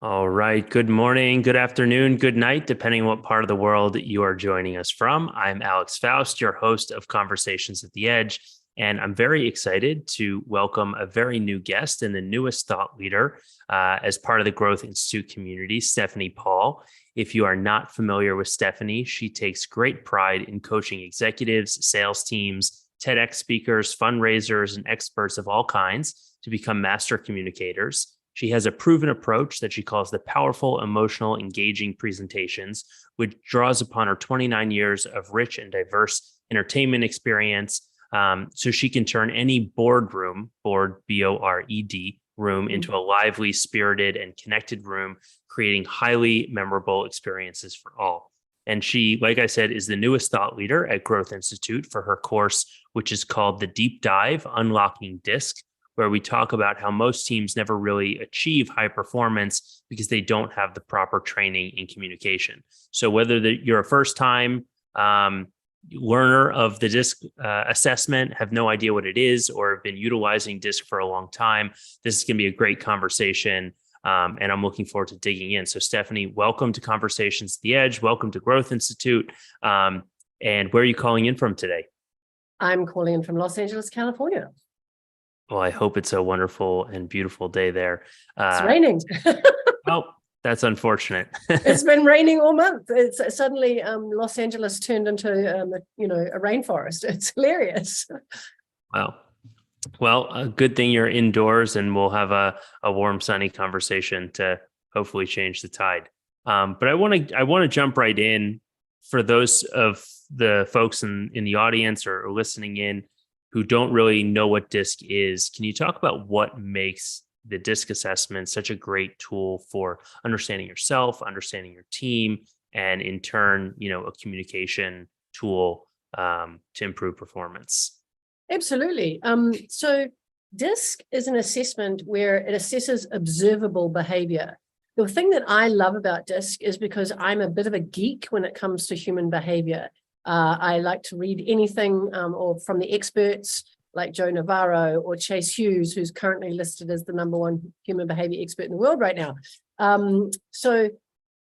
All right. Good morning, good afternoon, good night, depending on what part of the world you are joining us from. I'm Alex Faust, your host of Conversations at the Edge, and I'm very excited to welcome a very new guest and the newest thought leader as part of the Growth Institute community, Stephanie Paul. If you are not familiar with Stephanie, she takes great pride in coaching executives, sales teams, TEDx speakers, fundraisers, and experts of all kinds to become master communicators. She has a proven approach that she calls the powerful, emotional, engaging presentations, which draws upon her 29 years of rich and diverse entertainment experience. So she can turn any boardroom, board, B-O-R-E-D, room into a lively, spirited, and connected room, creating highly memorable experiences for all. And she, like I said, is the newest thought leader at Growth Institute for her course, which is called The Deep Dive, Unlocking DISC, where we talk about how most teams never really achieve high performance because they don't have the proper training in communication. So whether you're a first-time learner of the DISC assessment, have no idea what it is, or have been utilizing DISC for a long time, this is going to be a great conversation. And I'm looking forward to digging in. So Stephanie, welcome to Conversations at the Edge. Welcome to Growth Institute. And where are you calling in from today? I'm calling in from Los Angeles, California. Well, I hope it's a wonderful and beautiful day there. It's raining. Oh, that's unfortunate. It's been raining all month. It's suddenly Los Angeles turned into a rainforest. It's hilarious. Wow. Well, a good thing you're indoors, and we'll have a warm, sunny conversation to hopefully change the tide. But I want to jump right in for those of the folks in the audience or listening in who don't really know what DISC is. Can you talk about what makes the DISC assessment such a great tool for understanding yourself, understanding your team, and in turn, a communication tool to improve performance? Absolutely. So DISC is an assessment where it assesses observable behavior. The thing that I love about DISC is because I'm a bit of a geek when it comes to human behavior. I like to read anything or from the experts like Joe Navarro or Chase Hughes, who's currently listed as the #1 human behavior expert in the world right now. So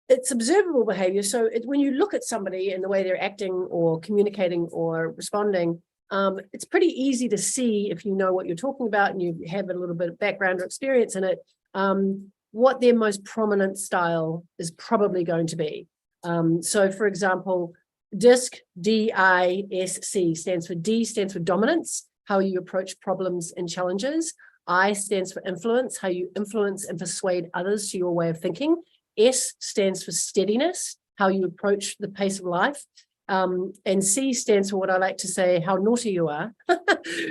it's observable behavior. So when you look at somebody and the way they're acting or communicating or responding, it's pretty easy to see if you know what you're talking about and you have a little bit of background or experience in it, what their most prominent style is probably going to be. So for example, DISC, D-I-S-C, stands for dominance, how you approach problems and challenges. I stands for influence, how you influence and persuade others to your way of thinking. S stands for steadiness, how you approach the pace of life. And C stands for what I like to say, how naughty you are,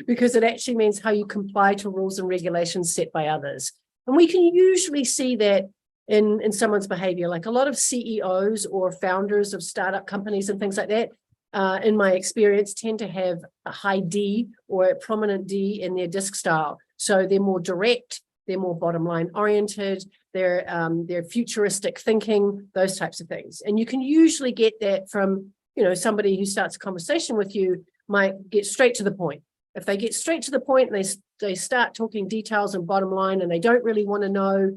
because it actually means how you comply to rules and regulations set by others. And we can usually see that in someone's behavior, like a lot of CEOs or founders of startup companies and things like that, in my experience, tend to have a high D or a prominent D in their DISC style. So they're more direct, they're more bottom line oriented, they're futuristic thinking, those types of things. And you can usually get that from, somebody who starts a conversation with you might get straight to the point. If they get straight to the point and they start talking details and bottom line, and they don't really want to know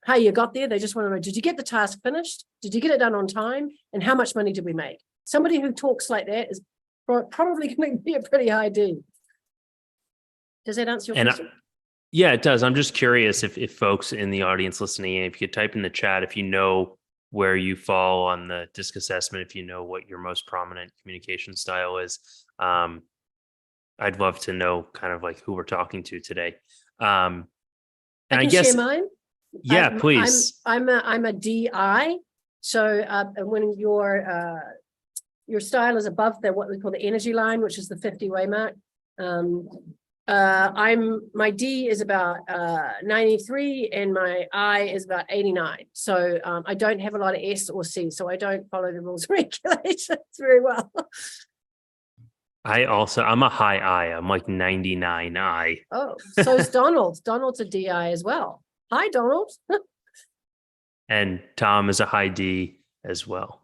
how you got there, they just want to know, did you get the task finished? Did you get it done on time? And how much money did we make? Somebody who talks like that is probably going to be a pretty high D. Does that answer your question? Yeah, it does. I'm just curious if folks in the audience listening in, if you could type in the chat, if you know where you fall on the DISC assessment, if you know what your most prominent communication style is. I'd love to know kind of like who we're talking to today. And I guess share mine. Yeah, please. I'm a DI. So when your style is above what we call the energy line, which is the 50-way mark, my D is about 93 and my I is about 89. So I don't have a lot of S or C, so I don't follow the rules and regulations very well. I'm a high I. I'm like 99 I. Oh, so is Donald. Donald's a DI as well. Hi, Donald. And Tom is a high D as well.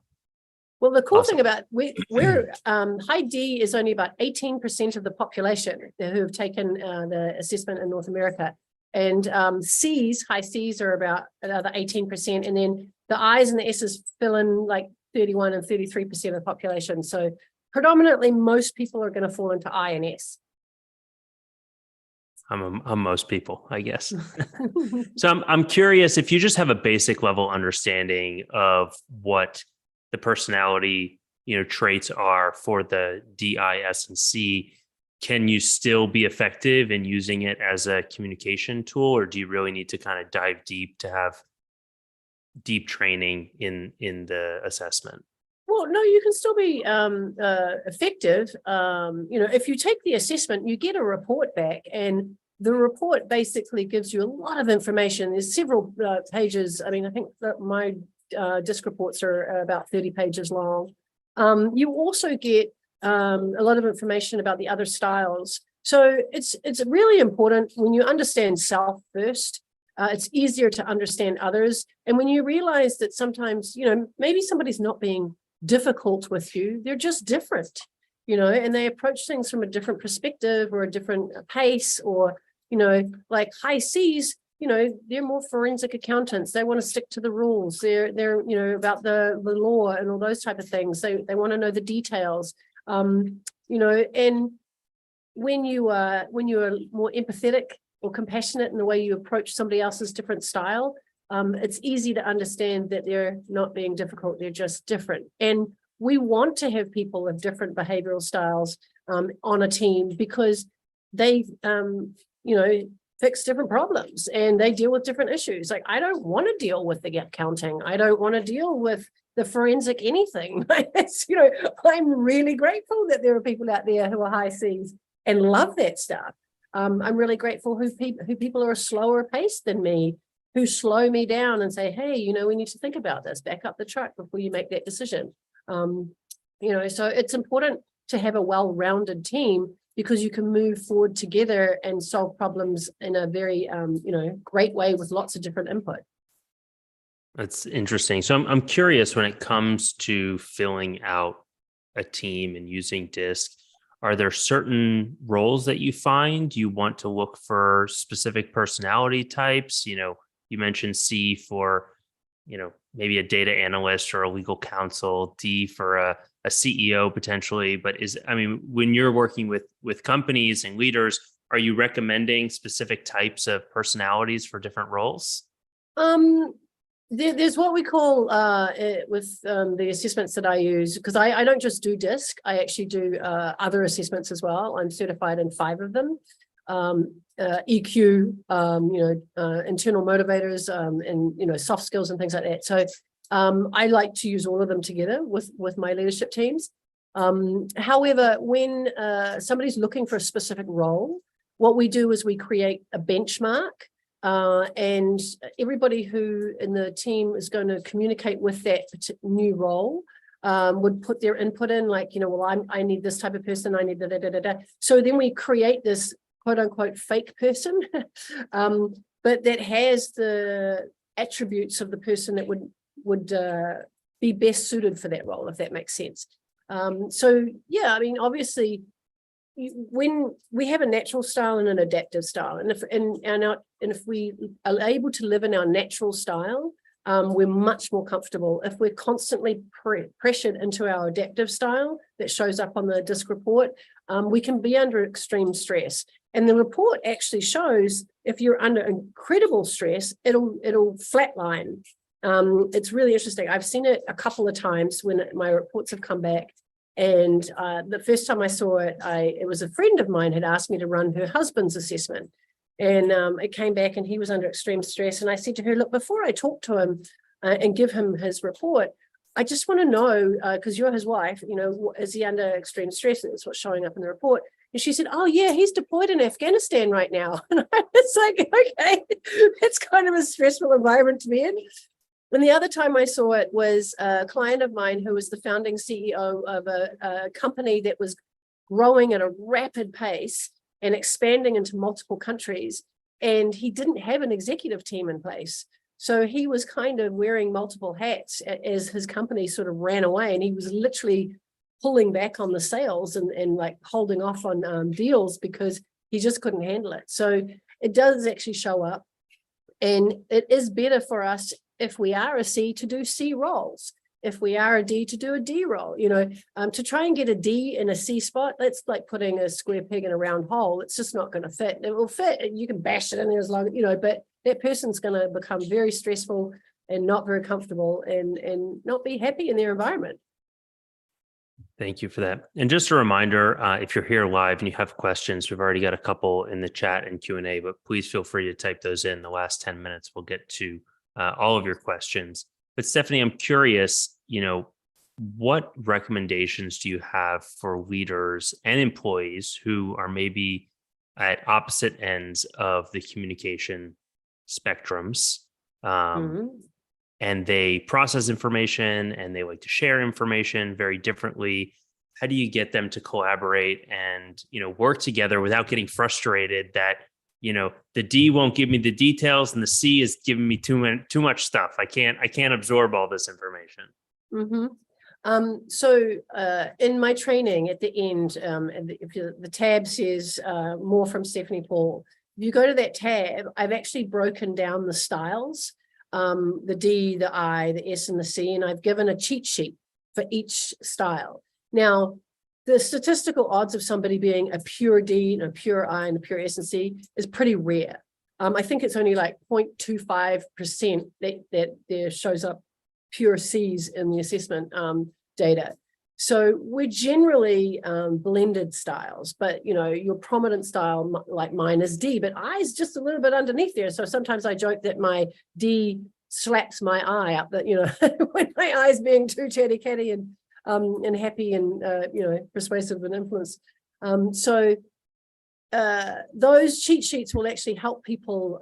Well, the cool thing about we're high D is only about 18% of the population who have taken the assessment in North America. And high C's are about another 18%. And then the I's and the S's fill in like 31 and 33% of the population. So predominantly, most people are going to fall into I and S. I'm most people, I guess. So I'm curious if you just have a basic level understanding of what the personality, traits are for the D, I, S, and C. Can you still be effective in using it as a communication tool, or do you really need to kind of dive deep to have deep training in the assessment? Well, no, you can still be effective. If you take the assessment, you get a report back, and the report basically gives you a lot of information. There's several pages. I mean, I think that my DISC reports are about 30 pages long. You also get a lot of information about the other styles. So it's really important when you understand self first. It's easier to understand others. And when you realize that sometimes, maybe somebody's not being difficult with you, they're just different, and they approach things from a different perspective or a different pace, or, like high C's, they're more forensic accountants. They want to stick to the rules. They're about the law and all those type of things. They want to know the details. And when you are more empathetic or compassionate in the way you approach somebody else's different style, it's easy to understand that they're not being difficult, they're just different. And we want to have people of different behavioral styles on a team, because they, fix different problems and they deal with different issues. Like, I don't want to deal with the accounting. I don't want to deal with the forensic anything. I'm really grateful that there are people out there who are high C's and love that stuff. I'm really grateful who people are a slower pace than me, who slow me down and say, hey, we need to think about this, back up the truck before you make that decision. So it's important to have a well-rounded team, because you can move forward together and solve problems in a very, great way with lots of different input. That's interesting. So I'm curious, when it comes to filling out a team and using DISC, are there certain roles that you find you want to look for specific personality types? You mentioned C for, maybe a data analyst or a legal counsel, D for a CEO potentially. But when you're working with companies and leaders, are you recommending specific types of personalities for different roles? There's what we call with the assessments that I use, because I don't just do DISC, I actually do other assessments as well. I'm certified in 5 of them. EQ, internal motivators, and soft skills and things like that. So I like to use all of them together with my leadership teams. However, when somebody's looking for a specific role, what we do is we create a benchmark, and everybody who in the team is going to communicate with that new role would put their input in, like, I need this type of person, I need da. So then we create this quote unquote fake person, but that has the attributes of the person that would be best suited for that role, if that makes sense. So yeah, obviously, when we have a natural style and an adaptive style, and if we are able to live in our natural style, we're much more comfortable. If we're constantly pressured into our adaptive style that shows up on the DISC report, we can be under extreme stress. And the report actually shows if you're under incredible stress, it'll flatline. It's really interesting. I've seen it a couple of times when my reports have come back. And the first time I saw it, it was a friend of mine had asked me to run her husband's assessment. And it came back and he was under extreme stress. And I said to her, look, before I talk to him and give him his report, I just want to know, because you're his wife, is he under extreme stress? That's what's showing up in the report. And she said, oh, yeah, he's deployed in Afghanistan right now. And I was like, okay, that's kind of a stressful environment to be in. And the other time I saw it was a client of mine who was the founding CEO of a company that was growing at a rapid pace and expanding into multiple countries. And he didn't have an executive team in place. So he was kind of wearing multiple hats as his company sort of ran away. And he was literally pulling back on the sales and like holding off on deals because he just couldn't handle it. So it does actually show up. And it is better for us, if we are a C, to do C roles. If we are a D, to do a D role, to try and get a D in a C spot, that's like putting a square peg in a round hole. It's just not going to fit. It will fit, and you can bash it in there as long, but that person's going to become very stressful and not very comfortable and not be happy in their environment. Thank you for that. And just a reminder, if you're here live and you have questions, we've already got a couple in the chat and Q&A, but please feel free to type those in. The last 10 minutes, we'll get to all of your questions. But Stephanie, I'm curious, what recommendations do you have for leaders and employees who are maybe at opposite ends of the communication spectrums? And they process information and they like to share information very differently. How do you get them to collaborate and, work together without getting frustrated that, the D won't give me the details and the C is giving me too much stuff. I can't absorb all this information. So in my training at the end, the tab says more from Stephanie Paul. If you go to that tab, I've actually broken down the styles. The D, the I, the S, and the C, and I've given a cheat sheet for each style. Now, the statistical odds of somebody being a pure D, a pure I, and a pure S and C is pretty rare. I think it's only like 0.25% that there shows up pure C's in the assessment data. So we're generally blended styles, but your prominent style like mine is D, but I is just a little bit underneath there. So sometimes I joke that my D slaps my I up, that when my I is being too chatty catty and happy and persuasive and influence. So those cheat sheets will actually help people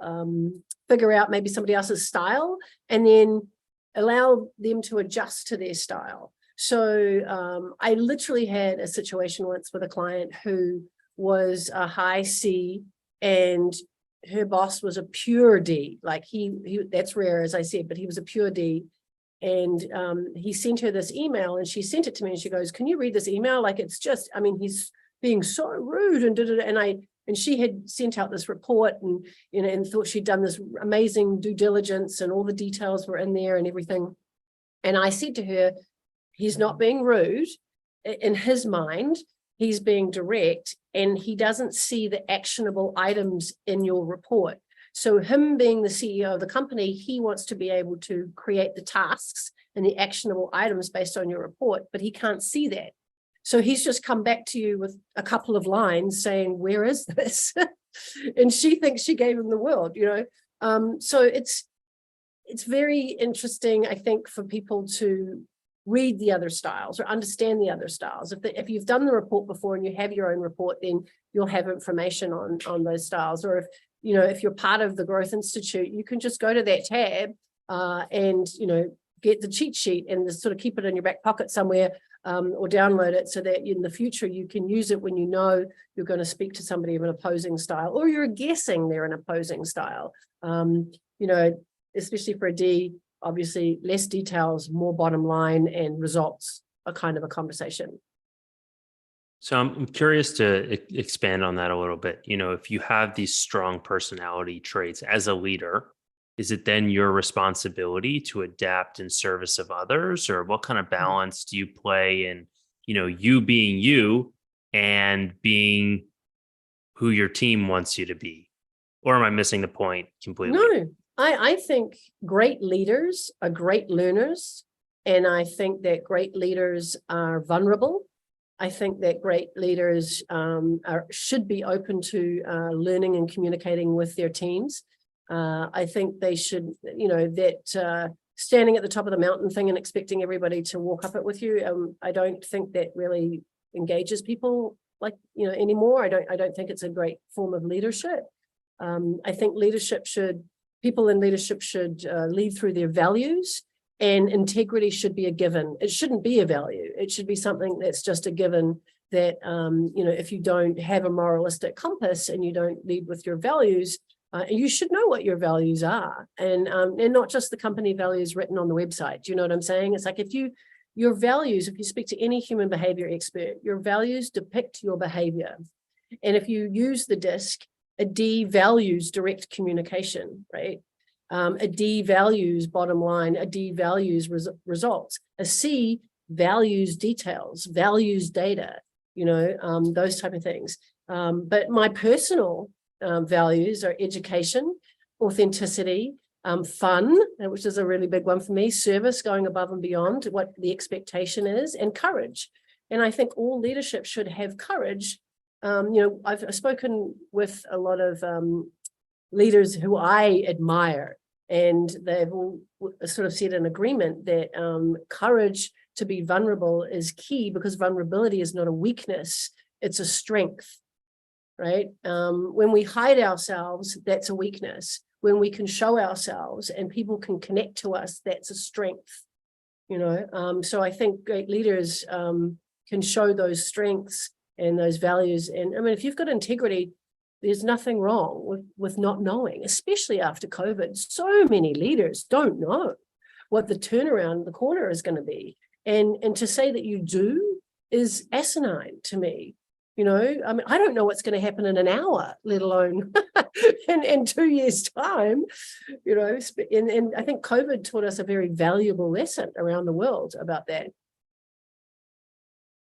figure out maybe somebody else's style and then allow them to adjust to their style. So I literally had a situation once with a client who was a high C and her boss was a pure D. Like he that's rare, as I said, but he was a pure D. And he sent her this email and she sent it to me and she goes, "Can you read this email? Like, it's just, he's being so rude and and she had sent out this report and, and thought she'd done this amazing due diligence and all the details were in there and everything. And I said to her, he's not being rude. In his mind, he's being direct and he doesn't see the actionable items in your report. So him being the CEO of the company, he wants to be able to create the tasks and the actionable items based on your report, but he can't see that. So he's just come back to you with a couple of lines saying, where is this? And she thinks she gave him the world, So it's very interesting, I think, for people to read the other styles or understand the other styles. If you've done the report before and you have your own report, then you'll have information on those styles. Or if you're part of the Growth Institute, you can just go to that tab and get the cheat sheet and sort of keep it in your back pocket somewhere or download it so that in the future you can use it when you're going to speak to somebody of an opposing style or you're guessing they're an opposing style. Especially for a D, obviously less details, more bottom line and results are kind of a conversation. So I'm curious to expand on that a little bit. If you have these strong personality traits as a leader, is it then your responsibility to adapt in service of others, or what kind of balance do you play in, you being you and being who your team wants you to be? Or am I missing the point completely? No, I think great leaders are great learners. And I think that great leaders are vulnerable. I think that great leaders should be open to learning and communicating with their teams. I think they should, that standing at the top of the mountain thing and expecting everybody to walk up it with you. I don't think that really engages people anymore. I don't think it's a great form of leadership. I think people in leadership should lead through their values. And integrity should be a given. It shouldn't be a value. It should be something that's just a given that, if you don't have a moralistic compass and you don't lead with your values, you should know what your values are and not just the company values written on the website. Do you know what I'm saying? It's like your values, if you speak to any human behavior expert, your values depict your behavior. And if you use the DISC, A D values direct communication, right? A D values bottom line. A D values results. A C values details, values data, those type of things. But my personal values are education, authenticity, fun, which is a really big one for me, service, going above and beyond what the expectation is, and courage. And I think all leadership should have courage. I've spoken with a lot of leaders who I admire, and they've all sort of said in agreement that courage to be vulnerable is key, because vulnerability is not a weakness, it's a strength, right? When we hide ourselves, that's a weakness. When we can show ourselves and people can connect to us, that's a strength, So I think great leaders can show those strengths and those values. And I mean, if you've got integrity, there's nothing wrong with not knowing, especially after COVID. So many leaders don't know what the turnaround, the corner is going to be. And to say that you do is asinine to me. I mean, I don't know what's going to happen in an hour, let alone in 2 years' time, and I think COVID taught us a very valuable lesson around the world about that.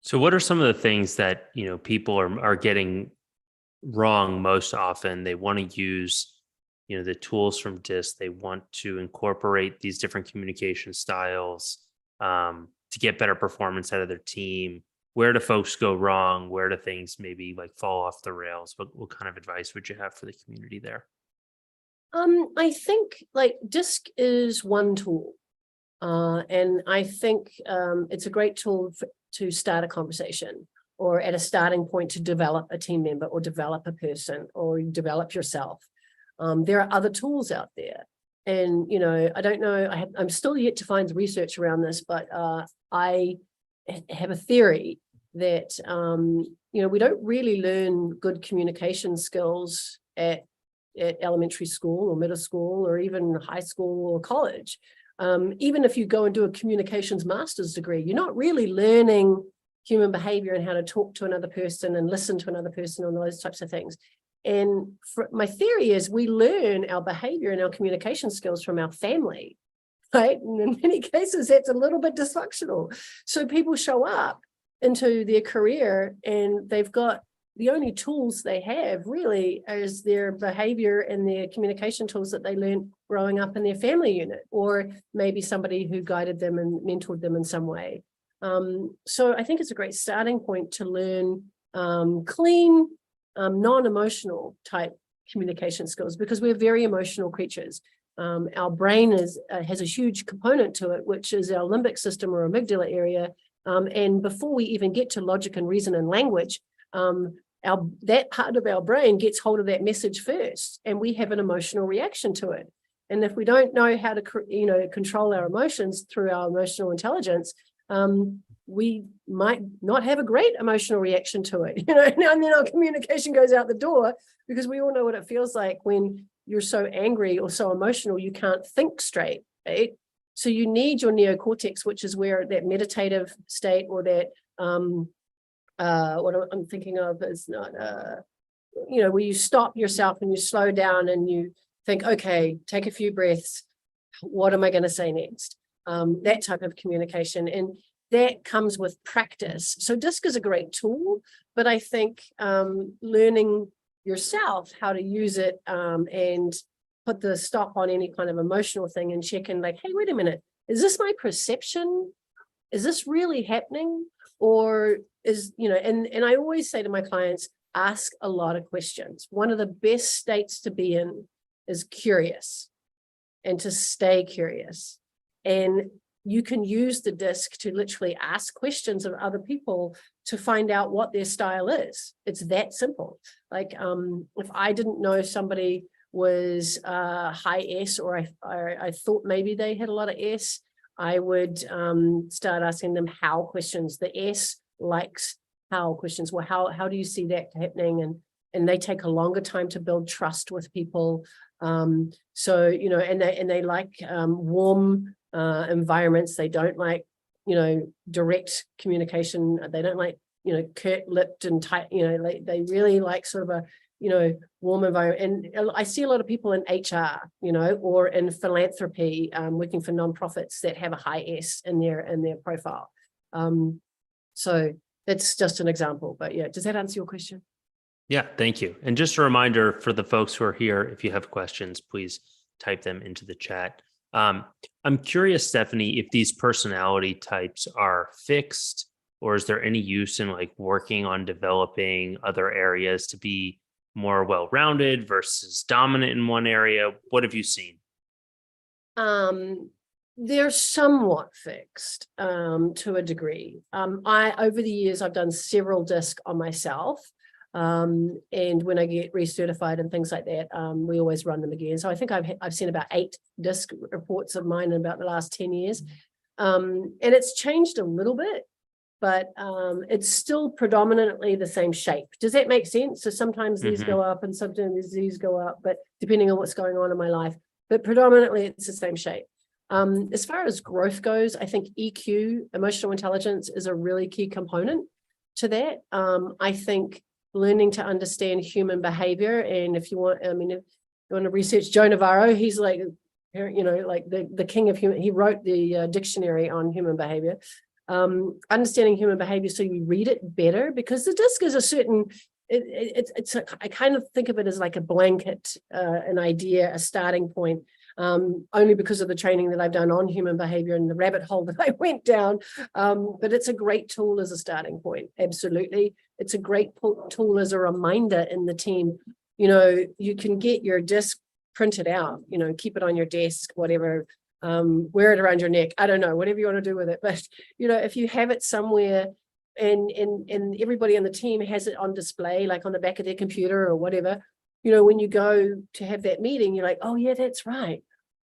So what are some of the things that, people are getting wrong most often? They want to use, the tools from DISC. They want to incorporate these different communication styles to get better performance out of their team. Where do folks go wrong? Where do things maybe fall off the rails? What kind of advice would you have for the community there? I think DISC is one tool. And I think it's a great tool to start a conversation, or at a starting point to develop a team member, or develop a person, or develop yourself. There are other tools out there. And, I don't know, I'm still yet to find research around this, but I have a theory that, we don't really learn good communication skills at elementary school or middle school or even high school or college. Even if you go and do a communications master's degree, you're not really learning human behavior and how to talk to another person and listen to another person and those types of things. And my theory is we learn our behavior and our communication skills from our family, right? And in many cases, that's a little bit dysfunctional. So people show up into their career and they've got the only tools they have really is their behavior and their communication tools that they learned growing up in their family unit, or maybe somebody who guided them and mentored them in some way. So I think it's a great starting point to learn clean, non-emotional type communication skills, because we're very emotional creatures. Our brain has a huge component to it, which is our limbic system or amygdala area. And before we even get to logic and reason and language, that part of our brain gets hold of that message first, and we have an emotional reaction to it. And if we don't know how to, control our emotions through our emotional intelligence, we might not have a great emotional reaction to it, and then our communication goes out the door, because we all know what it feels like when you're so angry or so emotional, you can't think straight, right? So you need your neocortex, which is where that meditative state, or that, what I'm thinking of is not, where you stop yourself and you slow down and you think, okay, take a few breaths. What am I going to say next? That type of communication. And that comes with practice. So DISC is a great tool, but I think learning yourself how to use it and put the stop on any kind of emotional thing and check in, hey, wait a minute, is this my perception? Is this really happening? Or and I always say to my clients, ask a lot of questions. One of the best states to be in is curious, and to stay curious. And you can use the DISC to literally ask questions of other people to find out what their style is. It's that simple. If I didn't know somebody was high S, or I thought maybe they had a lot of S, I would start asking them how questions. The S likes how questions. Well, how do you see that happening? And they take a longer time to build trust with people. So, and they like warm environments. They don't like, direct communication. They don't like, curt-lipped and tight, they really like sort of warm environment. And I see a lot of people in HR, or in philanthropy, working for nonprofits that have a high S in their profile. So that's just an example, but yeah, does that answer your question? Yeah, thank you. And just a reminder for the folks who are here, if you have questions, please type them into the chat. I'm curious, Stephanie, if these personality types are fixed, or is there any use in like working on developing other areas to be more well-rounded versus dominant in one area? What have you seen? They're somewhat fixed to a degree. Over the years, I've done several DISC on myself. And when I get recertified and things like that, we always run them again. So I think I've seen about 8 DISC reports of mine in about the last 10 years. And it's changed a little bit, but it's still predominantly the same shape. Does that make sense? So sometimes these go up and sometimes these go up, but depending on what's going on in my life, but predominantly it's the same shape. As far as growth goes, I think EQ, emotional intelligence, is a really key component to that. I think learning to understand human behavior, and if you want to research Joe Navarro, he's like, like the king of human. He wrote the dictionary on human behavior. Understanding human behavior so you read it better, because the DISC is a certain. I kind of think of it as like a blanket, an idea, a starting point. Only because of the training that I've done on human behavior and the rabbit hole that I went down. But it's a great tool as a starting point. Absolutely. It's a great tool as a reminder in the team. You can get your DISC printed out, keep it on your desk, whatever, wear it around your neck. I don't know, whatever you want to do with it. But, if you have it somewhere and everybody on the team has it on display, like on the back of their computer or whatever, when you go to have that meeting, you're like, oh yeah, that's right.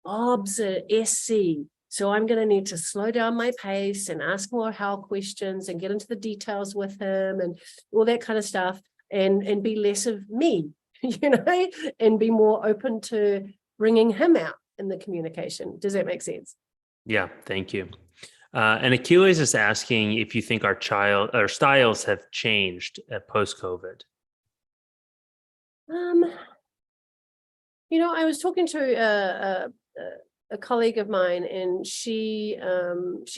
OBS at SC. So I'm going to need to slow down my pace and ask more how questions and get into the details with him and all that kind of stuff, and be less of me, and be more open to bringing him out in the communication. Does that make sense? Yeah, thank you. And Achilles is asking if you think our styles have changed post-COVID. I was talking to a colleague of mine, and she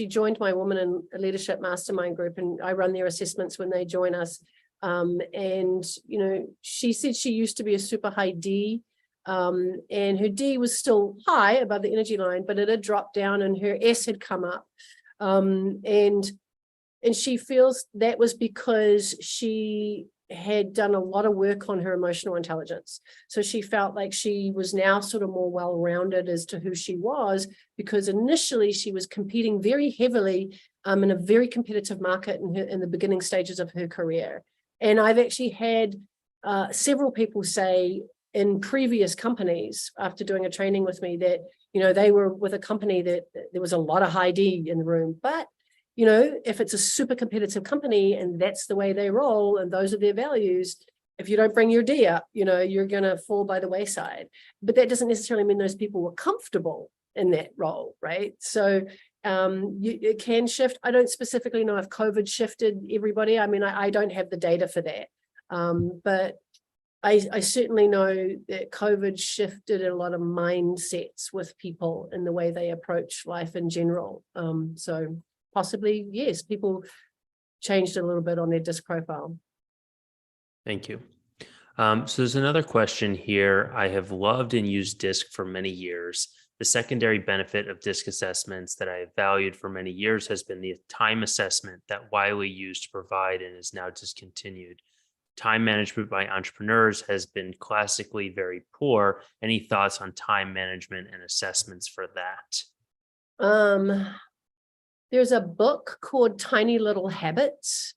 joined my Woman in Leadership Mastermind group, and I run their assessments when they join us. And she said she used to be a super high D, and her D was still high above the energy line, but it had dropped down and her S had come up. And she feels that was because she had done a lot of work on her emotional intelligence. So she felt like she was now sort of more well-rounded as to who she was, because initially she was competing very heavily in a very competitive market in the beginning stages of her career. And I've actually had several people say in previous companies, after doing a training with me, that they were with a company that there was a lot of high D in the room, but if it's a super competitive company and that's the way they roll and those are their values, if you don't bring your D up, you're going to fall by the wayside. But that doesn't necessarily mean those people were comfortable in that role, right? So it can shift. I don't specifically know if COVID shifted everybody. I don't have the data for that. But I certainly know that COVID shifted a lot of mindsets with people in the way they approach life in general. So possibly, yes, people changed a little bit on their DISC profile. Thank you. So there's another question here. I have loved and used DISC for many years. The secondary benefit of DISC assessments that I have valued for many years has been the time assessment that Wiley used to provide and is now discontinued. Time management by entrepreneurs has been classically very poor. Any thoughts on time management and assessments for that? There's a book called Tiny Little Habits.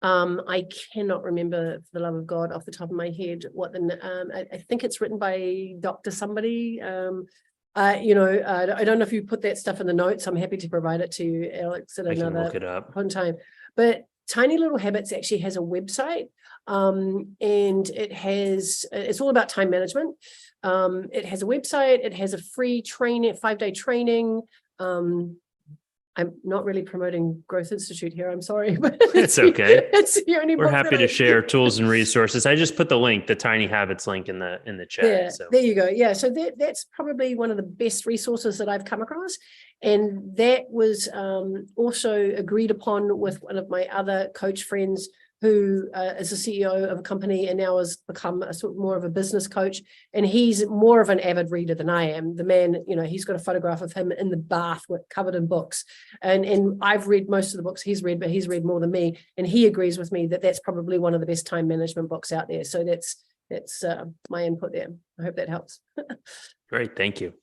I cannot remember, for the love of God, off the top of my head what I think it's written by Dr. somebody. I don't know if you put that stuff in the notes. I'm happy to provide it to you, Alex, at another look it up. time. But Tiny Little Habits actually has a website, and it's all about time management. It has a website. It has a free 5-day training. I'm not really promoting Growth Institute here. I'm sorry, but It's okay. It's the only We're book happy that to share tools and resources. I just put the link, the Tiny Habits link in the chat. So there you go. Yeah. So that's probably one of the best resources that I've come across. And that was also agreed upon with one of my other coach friends who is a CEO of a company and now has become a sort of more of a business coach. And he's more of an avid reader than I am. The man, he's got a photograph of him in the bath covered in books. And I've read most of the books he's read, but he's read more than me. And he agrees with me that that's probably one of the best time management books out there. So that's my input there. I hope that helps. great. Thank you.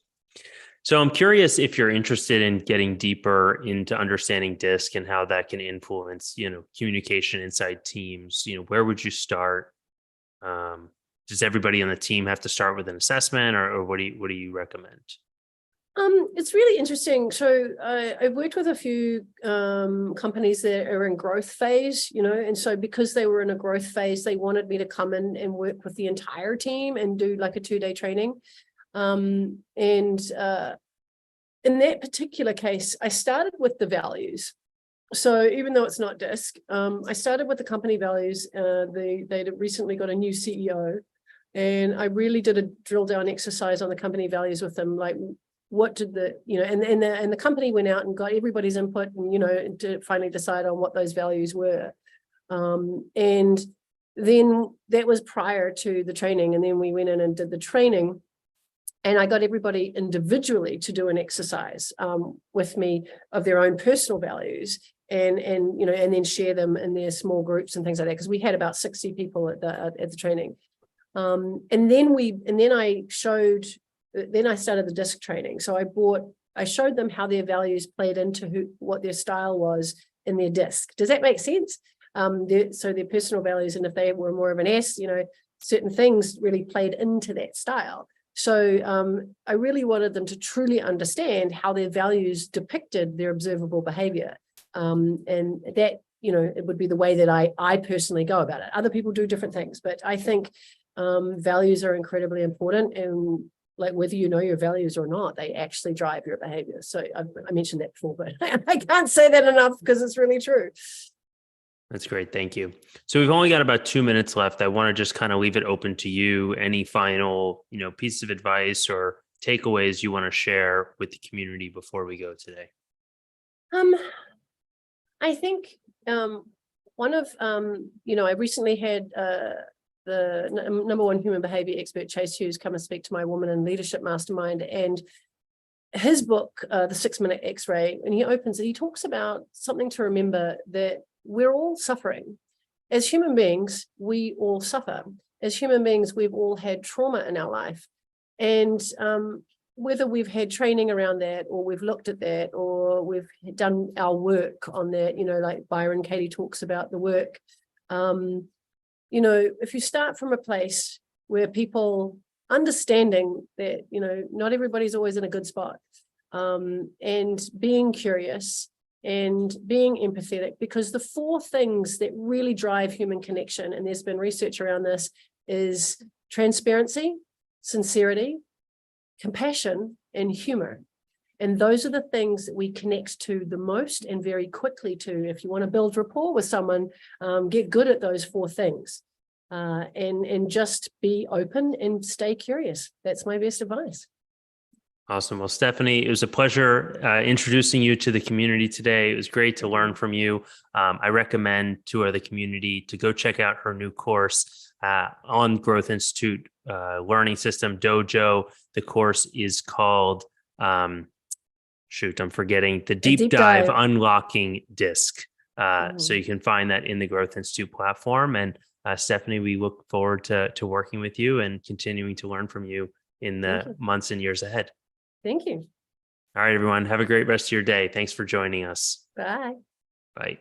So I'm curious if you're interested in getting deeper into understanding DISC and how that can influence, communication inside teams. Where would you start? Does everybody on the team have to start with an assessment, or what do you recommend? It's really interesting. So I've worked with a few companies that are in growth phase, and so because they were in a growth phase, they wanted me to come in and work with the entire team and do like a 2-day training. And in that particular case, I started with the values. So even though it's not DISC, I started with the company values. They recently got a new CEO, and I really did a drill down exercise on the company values with them. Like, what did and the company went out and got everybody's input, and to finally decide on what those values were. And then that was prior to the training, and then we went in and did the training. And I got everybody individually to do an exercise with me of their own personal values, and then share them in their small groups and things like that. Because we had about 60 people at the training, and then I started the DISC training. So I showed them how their values played into what their style was in their DISC. Does that make sense? So their personal values, and if they were more of an S, certain things really played into that style. So I really wanted them to truly understand how their values depicted their observable behavior. And that, it would be the way that I personally go about it. Other people do different things, but I think values are incredibly important. And like, whether you know your values or not, they actually drive your behavior. So I mentioned that before, but I can't say that enough because it's really true. That's great. Thank you. So we've only got about 2 minutes left. I want to just kind of leave it open to you. Any final, piece of advice or takeaways you want to share with the community before we go today? I think one of, I recently had the number one human behavior expert, Chase Hughes, come and speak to my Woman in Leadership Mastermind, and his book, The 6-Minute X-Ray, and he talks about something to remember, that we're all suffering. As human beings, we all suffer. As human beings, we've all had trauma in our life. And whether we've had training around that, or we've looked at that, or we've done our work on that, like Byron Katie talks about the work. If you start from a place where people understanding that, not everybody's always in a good spot, and being curious, and being empathetic, because the 4 things that really drive human connection, and there's been research around this, is transparency, sincerity, compassion, and humor. And those are the things that we connect to the most and very quickly to. If you want to build rapport with someone, get good at those 4 things, and just be open and stay curious. That's my best advice. Awesome. Well, Stephanie, it was a pleasure introducing you to the community today. It was great to learn from you. I recommend to the community to go check out her new course on Growth Institute learning system, Dojo. The course is called, I'm forgetting, the Deep Dive Unlocking DISC. So you can find that in the Growth Institute platform. And Stephanie, we look forward to working with you and continuing to learn from you in the months and years ahead. Thank you. All right, everyone. Have a great rest of your day. Thanks for joining us. Bye. Bye.